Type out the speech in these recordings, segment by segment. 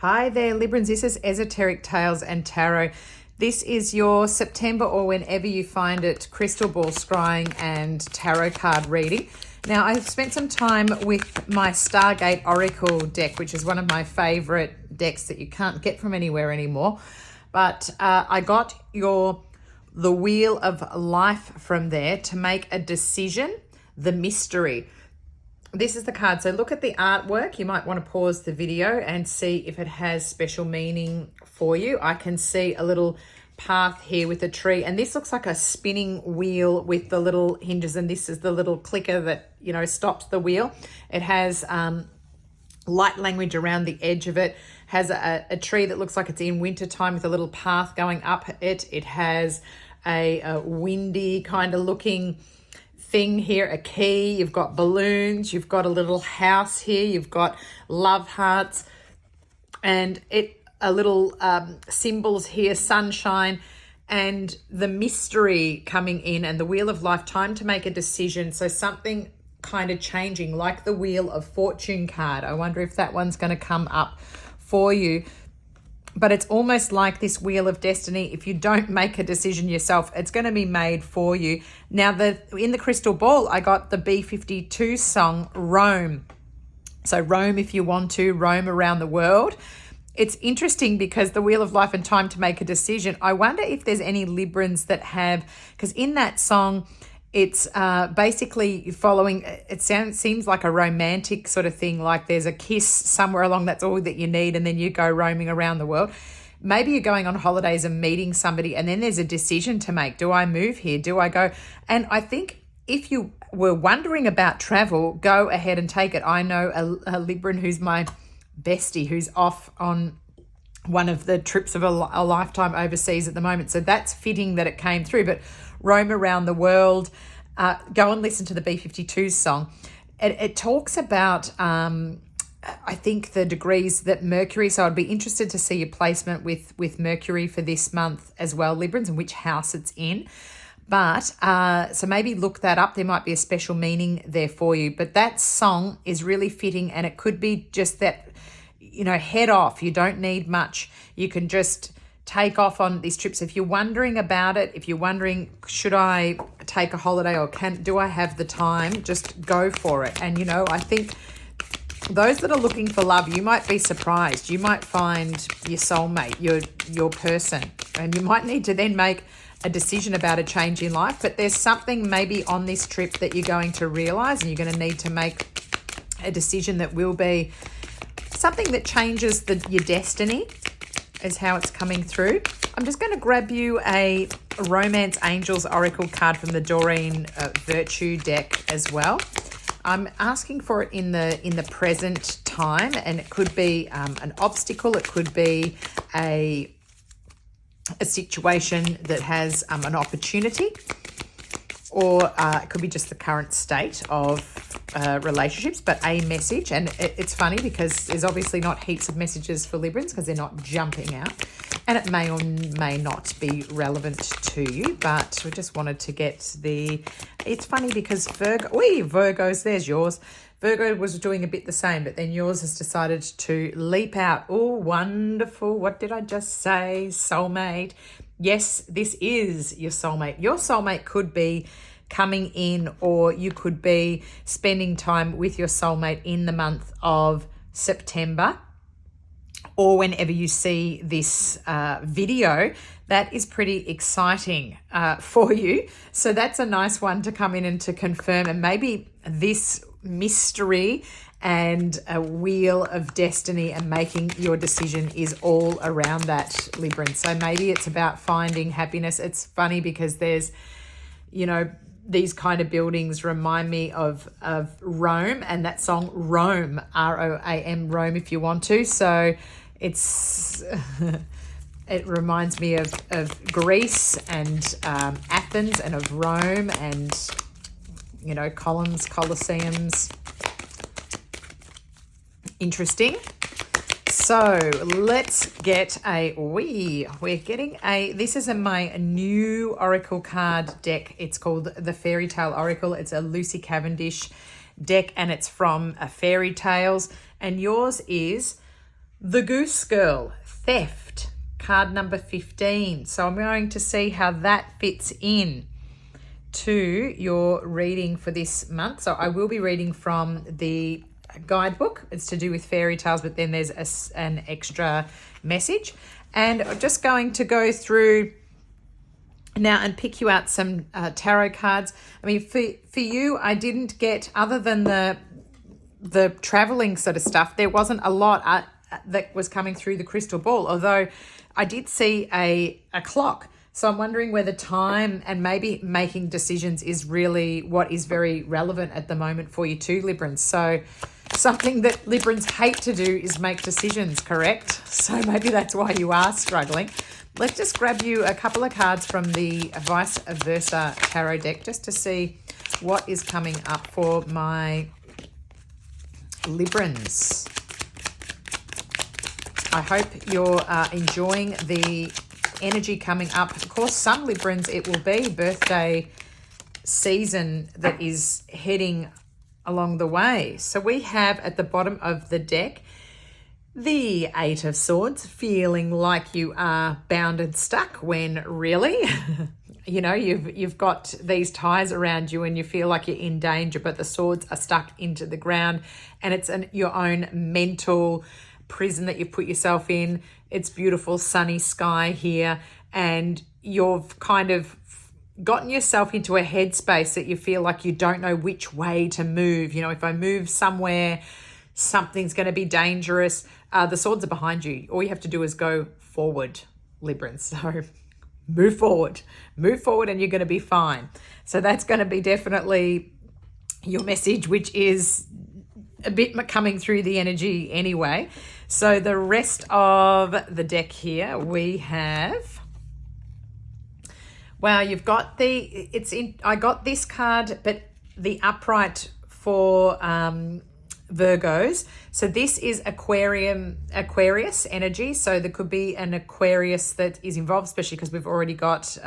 Hi there, Librans. This is Esoteric Tales and Tarot. This is your September, or whenever you find it, crystal ball scrying and tarot card reading. Now, I've spent some time with my Stargate Oracle deck, which is one of my favorite decks that you can't get from anywhere anymore. But I got the Wheel of Life from there to make a decision, the mystery. This is the card. So look at the artwork. You might want to pause the video and see if it has special meaning for you. I can see a little path here with a tree, and this looks like a spinning wheel with the little hinges, and this is the little clicker that, you know, stops the wheel. It has light language around the edge of it, has a tree that looks like it's in winter time with a little path going up it. It has a windy kind of looking thing here, a key, you've got balloons, you've got a little house here, you've got love hearts, and a little symbols here, sunshine, and the mystery coming in, and the Wheel of Life, time to make a decision. So something kind of changing, like the Wheel of Fortune card. I wonder if that one's going to come up for you. But it's almost like this Wheel of Destiny. If you don't make a decision yourself, it's going to be made for you. Now, in the crystal ball, I got the B-52 song, Roam. So roam if you want to, roam around the world. It's interesting because the Wheel of Life and time to make a decision. I wonder if there's any Librans that have, because in that song, it's basically following, seems like a romantic sort of thing, like there's a kiss somewhere along, that's all that you need, and then you go roaming around the world. Maybe you're going on holidays and meeting somebody, and then there's a decision to make. Do I move here? Do I go? And I think if you were wondering about travel, go ahead and take it. I know a Libran who's my bestie who's off on one of the trips of a lifetime overseas at the moment. So that's fitting that it came through. But roam around the world, go and listen to the B-52 song. It talks about, I think, the degrees that Mercury, so I'd be interested to see your placement with Mercury for this month as well, Librans, and which house it's in. But so maybe look that up. There might be a special meaning there for you. But that song is really fitting, and it could be just that, you know, head off. You don't need much. You can just take off on these trips. If you're wondering about it, if you're wondering, should I take a holiday, or do I have the time, just go for it. And, you know, I think those that are looking for love, you might be surprised. You might find your soulmate, your person, and you might need to then make a decision about a change in life. But there's something maybe on this trip that you're going to realize, and you're going to need to make a decision that will be something that changes your destiny, is how it's coming through. I'm just going to grab you a Romance Angels Oracle card from the Doreen Virtue deck as well. I'm asking for it in the present time, and it could be an obstacle, it could be a situation that has an opportunity, or it could be just the current state of relationships, but a message. And it's funny because there's obviously not heaps of messages for Librans because they're not jumping out, and it may or may not be relevant to you, but we just wanted to get it's funny because Virgos, there's yours. Virgo was doing a bit the same, but then yours has decided to leap out. Oh, wonderful. What did I just say? Soulmate. Yes, this is your soulmate. Your soulmate could be coming in, or you could be spending time with your soulmate in the month of September, or whenever you see this video. That is pretty exciting for you. So that's a nice one to come in and to confirm. And maybe this mystery and a Wheel of Destiny and making your decision is all around that, Libran. So maybe it's about finding happiness. It's funny because there's, you know, these kind of buildings remind me of Rome, and that song Roam, R-O-A-M, Rome if you want to. So it's it reminds me of Greece and Athens, and of Rome, and, you know, columns, colosseums. Interesting. So let's get we're getting this is my new Oracle card deck. It's called the Fairy Tale Oracle. It's a Lucy Cavendish deck, and it's from Fairy Tales. And yours is The Goose Girl, Theft, card number 15. So I'm going to see how that fits in to your reading for this month. So I will be reading from the guidebook. It's to do with fairy tales, but then there's an extra message. And I'm just going to go through now and pick you out some tarot cards. I mean, for you, I didn't get, other than the traveling sort of stuff, there wasn't a lot that was coming through the crystal ball, although I did see a clock. So I'm wondering whether time and maybe making decisions is really what is very relevant at the moment for you too, Librans. So something that Librans hate to do is make decisions, correct? So maybe that's why you are struggling. Let's just grab you a couple of cards from the Vice Versa Tarot deck just to see what is coming up for my Librans. I hope you're enjoying the energy coming up. Of course, some Librans, it will be birthday season that is heading along the way. So we have at the bottom of the deck the Eight of Swords, feeling like you are bound and stuck when really, you know, you've got these ties around you and you feel like you're in danger, but the swords are stuck into the ground and it's your own mental prison that you've put yourself in. It's beautiful sunny sky here and you've kind of gotten yourself into a headspace that you feel like you don't know which way to move. You know, if I move somewhere, something's going to be dangerous. The swords are behind you. All you have to do is go forward, Librans. So move forward and you're going to be fine. So that's going to be definitely your message, which is a bit coming through the energy anyway. So the rest of the deck here, we have, wow, you've got I got this card, but the upright for Virgos. So this is Aquarius energy. So there could be an Aquarius that is involved, especially because we've already got,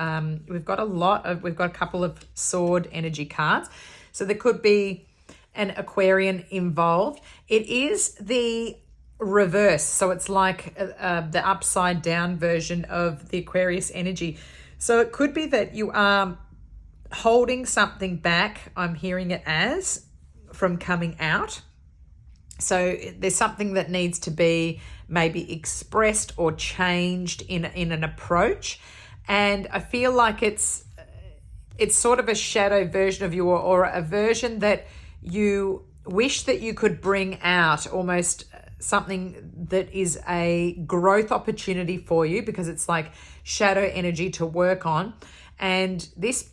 we've got a couple of sword energy cards. So there could be an Aquarian involved. It is the reverse. So it's like the upside down version of the Aquarius energy. So it could be that you are holding something back. I'm hearing it as from coming out. So there's something that needs to be maybe expressed or changed in an approach. And I feel like it's sort of a shadow version of you or a version that you wish that you could bring out, almost something that is a growth opportunity for you because it's like shadow energy to work on. And this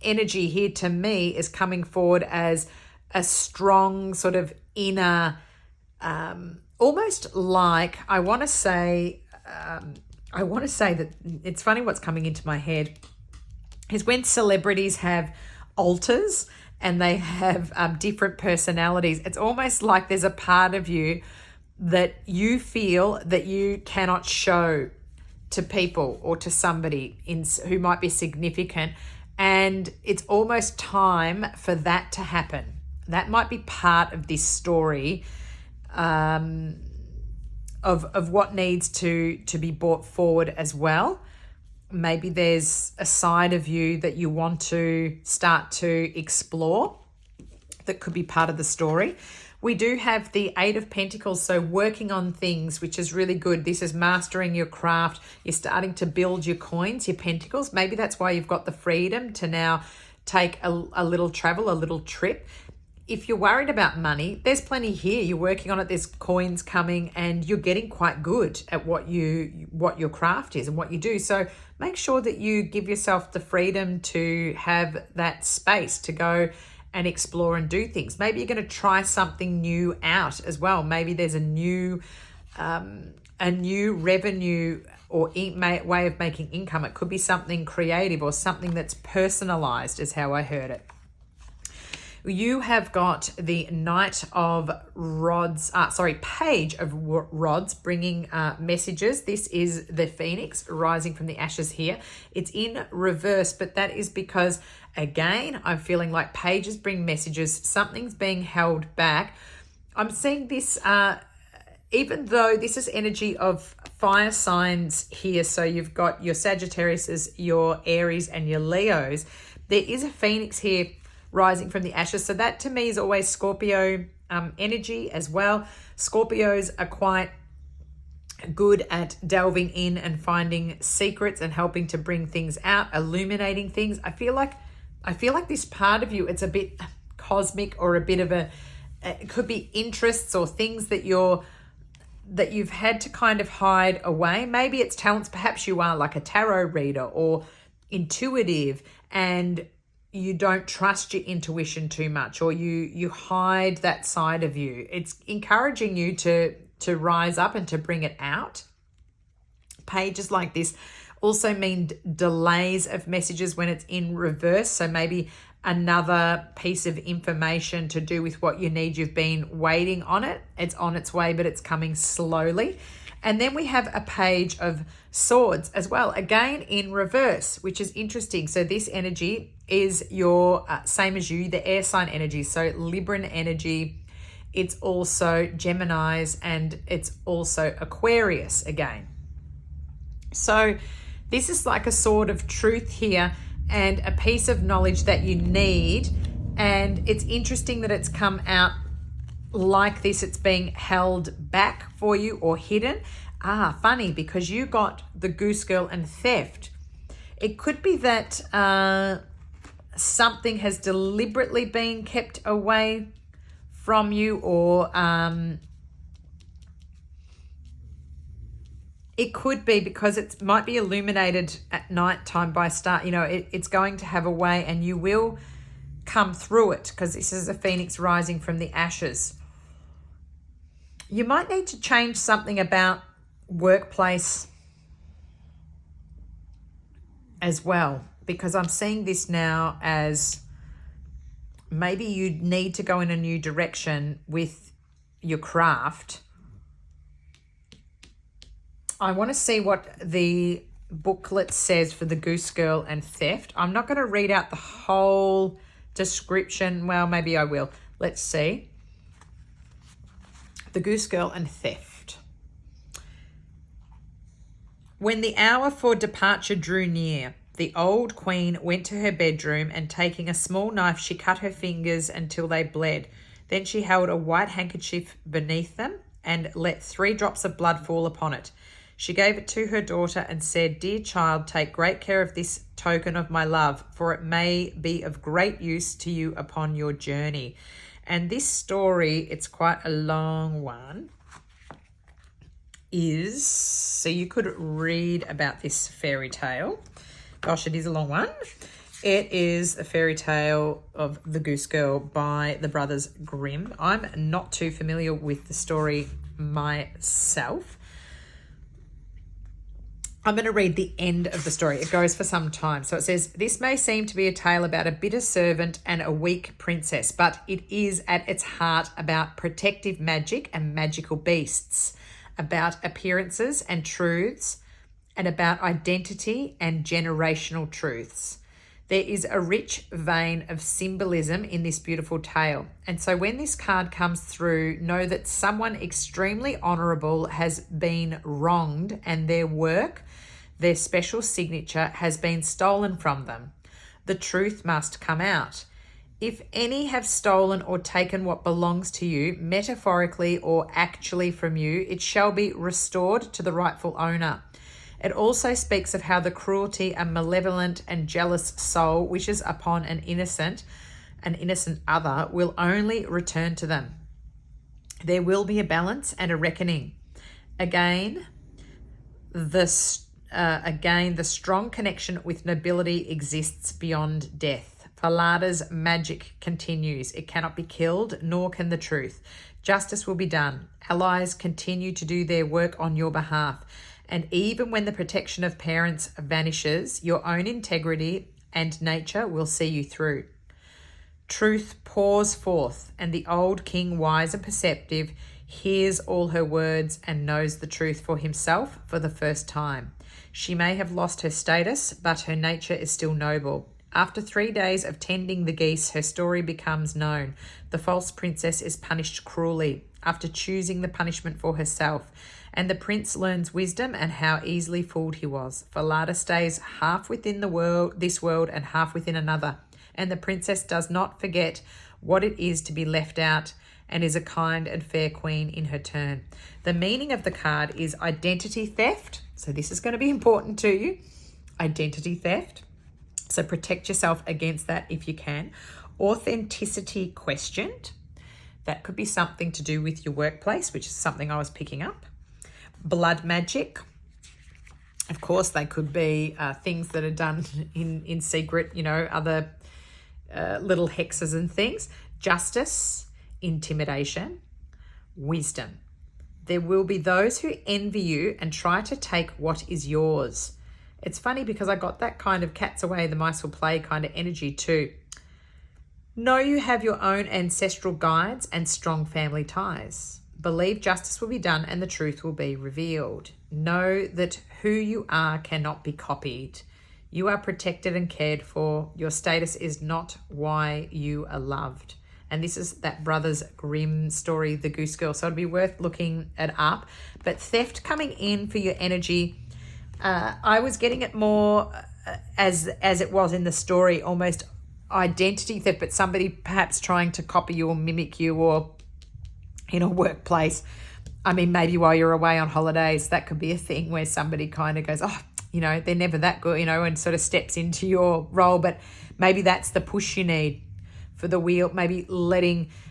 energy here to me is coming forward as a strong sort of inner, almost like, I want to say that it's funny what's coming into my head is when celebrities have alters and they have different personalities. It's almost like there's a part of you that you feel that you cannot show to people or to somebody who might be significant. And it's almost time for that to happen. That might be part of this story of what needs to be brought forward as well. Maybe there's a side of you that you want to start to explore that could be part of the story. We do have the Eight of Pentacles, so working on things, which is really good. This is mastering your craft. You're starting to build your coins, your pentacles. Maybe that's why you've got the freedom to now take a little travel, a little trip. If you're worried about money, there's plenty here. You're working on it. There's coins coming and you're getting quite good at what your craft is and what you do. So make sure that you give yourself the freedom to have that space to go and explore and do things. Maybe you're going to try something new out as well. Maybe there's a new revenue or way of making income. It could be something creative or something that's personalized is how I heard it. You have got the Knight of Rods, Page of Rods bringing messages. This is the Phoenix rising from the ashes here. It's in reverse, but that is because, again, I'm feeling like pages bring messages. Something's being held back. I'm seeing this even though this is energy of fire signs here, so you've got your Sagittariuses, your Aries, and your Leos, there is a Phoenix here rising from the ashes. So that to me is always Scorpio energy as well. Scorpios are quite good at delving in and finding secrets and helping to bring things out, illuminating things. I feel like this part of you, it's a bit cosmic, or a bit of it could be interests or things that you've had to kind of hide away. Maybe it's talents. Perhaps you are like a tarot reader or intuitive, and you don't trust your intuition too much, or you hide that side of you. It's encouraging you to rise up and to bring it out. Pages like this also mean delays of messages when it's in reverse. So maybe another piece of information to do with what you need. You've been waiting on it. It's on its way, but it's coming slowly. And then we have a Page of Swords as well, again in reverse, which is interesting. So this energy is your same as you, the air sign energy. So Libran energy. It's also Geminis, and it's also Aquarius again. So this is like a sword of truth here, and a piece of knowledge that you need. And it's interesting that it's come out like this. It's being held back for you or hidden. Funny, because you got the Goose Girl and theft. It could be that something has deliberately been kept away from you, or it could be because it might be illuminated at night time by star. It's going to have a way, and you will come through it, because this is a phoenix rising from the ashes. You might need to change something about workplace as well, because I'm seeing this now as maybe you need to go in a new direction with your craft. I want to see what the booklet says for the Goose Girl and theft. I'm not going to read out the whole description. Well, maybe I will. Let's see. The Goose Girl and theft. When the hour for departure drew near, the old queen went to her bedroom, and taking a small knife, she cut her fingers until they bled. Then she held a white handkerchief beneath them and let 3 drops of blood fall upon it. She gave it to her daughter and said, "Dear child, take great care of this token of my love, for it may be of great use to you upon your journey." And this story, it's quite a long one, so you could read about this fairy tale. Gosh, it is a long one. It is a fairy tale of the Goose Girl by the Brothers Grimm. I'm not too familiar with the story myself. I'm going to read the end of the story. It goes for some time. So it says, "This may seem to be a tale about a bitter servant and a weak princess, but it is at its heart about protective magic and magical beasts, about appearances and truths, and about identity and generational truths. There is a rich vein of symbolism in this beautiful tale. And so when this card comes through, know that someone extremely honorable has been wronged, and their work, their special signature, has been stolen from them. The truth must come out. If any have stolen or taken what belongs to you, metaphorically or actually from you, it shall be restored to the rightful owner. It also speaks of how the cruelty and malevolent and jealous soul wishes upon an innocent other will only return to them. There will be a balance and a reckoning. Again, the strong connection with nobility exists beyond death. Falada's magic continues. It cannot be killed, nor can the truth. Justice will be done. Allies continue to do their work on your behalf. And even when the protection of parents vanishes, your own integrity and nature will see you through. Truth pours forth, and the old king, wise and perceptive, hears all her words and knows the truth for himself for the first time. She may have lost her status, but her nature is still noble. After 3 days of tending the geese, her story becomes known. The false princess is punished cruelly after choosing the punishment for herself, and the prince learns wisdom and how easily fooled he was. Falada stays half within this world and half within another, and the princess does not forget what it is to be left out and is a kind and fair queen in her turn. The meaning of the card is identity theft. So this is going to be important to you. Identity theft. So protect yourself against that if you can. Authenticity questioned. That could be something to do with your workplace, which is something I was picking up. Blood magic. Of course, they could be things that are done in secret, you know, other little hexes and things. Justice. Intimidation, wisdom. There will be those who envy you and try to take what is yours. It's funny because I got that kind of cats away, the mice will play kind of energy too. Know you have your own ancestral guides and strong family ties. Believe justice will be done and the truth will be revealed. Know that who you are cannot be copied. You are protected and cared for. Your status is not why you are loved. And this is that Brothers Grimm story, The Goose Girl. So it'd be worth looking it up. But theft coming in for your energy, I was getting it more as it was in the story, almost identity theft, but somebody perhaps trying to copy you or mimic you, or in a workplace. I mean, maybe while you're away on holidays, that could be a thing where somebody kind of goes, oh, you know, they're never that good, you know, and sort of steps into your role. But maybe that's the push you need for the wheel, maybe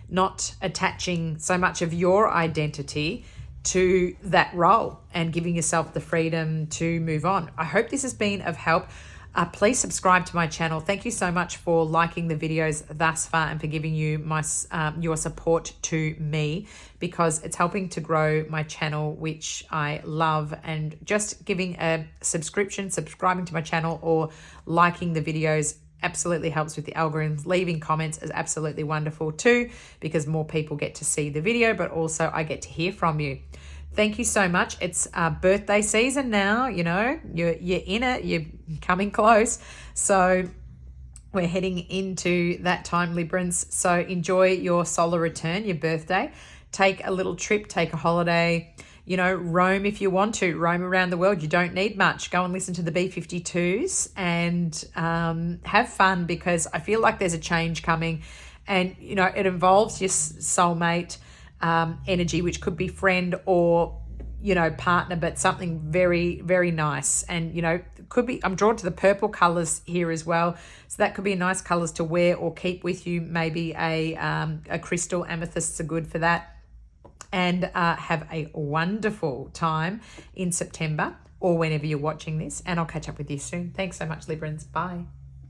not attaching so much of your identity to that role and giving yourself the freedom to move on. I hope this has been of help. Please subscribe to my channel. Thank you so much for liking the videos thus far and for giving you your support to me, because it's helping to grow my channel, which I love. And just giving a subscription, subscribing to my channel, or liking the videos absolutely helps with the algorithms. Leaving comments is absolutely wonderful too, because more people get to see the video, but also I get to hear from you. Thank you so much. It's birthday season now, you know, you're in it, you're coming close. So we're heading into that time, Librans. So enjoy your solar return, your birthday. Take a little trip, take a holiday, you know, roam if you want to, roam around the world. You don't need much. Go and listen to the B-52s and have fun, because I feel like there's a change coming, and, you know, it involves your soulmate energy, which could be friend or, you know, partner, but something very, very nice. And, you know, could be, I'm drawn to the purple colors here as well. So that could be nice colors to wear or keep with you. Maybe a crystal, amethysts are good for that. And have a wonderful time in September or whenever you're watching this. And I'll catch up with you soon. Thanks so much, Librans. Bye.